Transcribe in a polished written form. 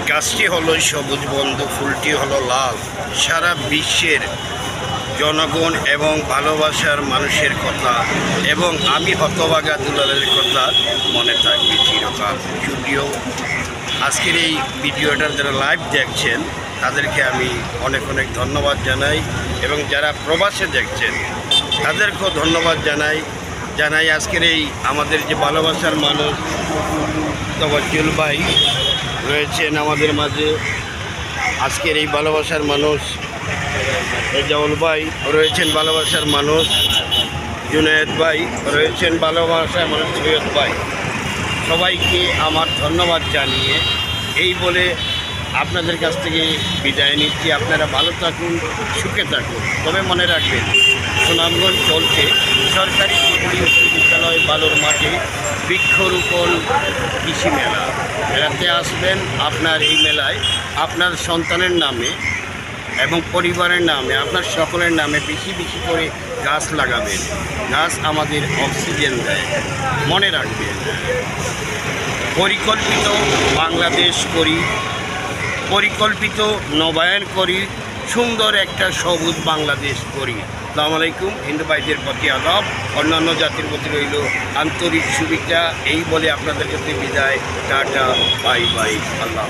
গাছটি হলো সবুজ বন্ধু, ফুলটি হলো লাল। সারা বিশ্বের জনগণ এবং ভালোবাসার মানুষের কথা এবং আমি হতভাগা দুলালের কথা মনে থাকবে চিরকাল। যদিও আজকের এই ভিডিওটার যারা লাইভ দেখছেন তাদেরকে আমি অনেক অনেক ধন্যবাদ জানাই এবং যারা প্রবাসে দেখছেন তাদেরকেও ধন্যবাদ জানাই আজকের এই আমাদের যে ভালোবাসার মানুষ তওয়াজ্জুল ভাই রয়েছেন আমাদের মাঝে। আজকের এই ভালোবাসার মানুষ রেজাউল ভাই রয়েছেন, ভালোবাসার মানুষ জুনায়েদ ভাই রয়েছেন, ভালোবাসার মানুষ সৈয়দ ভাই। সবাইকে আমার ধন্যবাদ জানিয়ে এই বলে আপনাদের কাছ থেকে বিদায় নিচ্ছি। আপনারা ভালো থাকুন, সুখে থাকুন। তবে মনে রাখবেন, সুনামগঞ্জ চলছে সরকারি উচ্চ বিদ্যালয় বালুর মাঠে বৃক্ষরোপণ কৃষি মেলা। মেলাতে আসবেন। আপনার এই মেলায় আপনার সন্তানের নামে এবং পরিবারের নামে, আপনার সকলের নামে বেশি বেশি করে গাছ লাগাবেন। গাছ আমাদের অক্সিজেন দেয়। মনে রাখবেন, পরিকল্পিত বাংলাদেশ করি, পরিকল্পিত নবায়ন করি, সুন্দর একটা সবুজ বাংলাদেশ করি। আসসালামু আলাইকুম। হিন্দু ভাইদের প্রতি আদাব, অন্যান্য জাতির প্রতি রইল আন্তরিক শুভেচ্ছা। এই বলে আপনাদের কাছে বিদায়। টাটা, বাই বাই, আল্লাহ।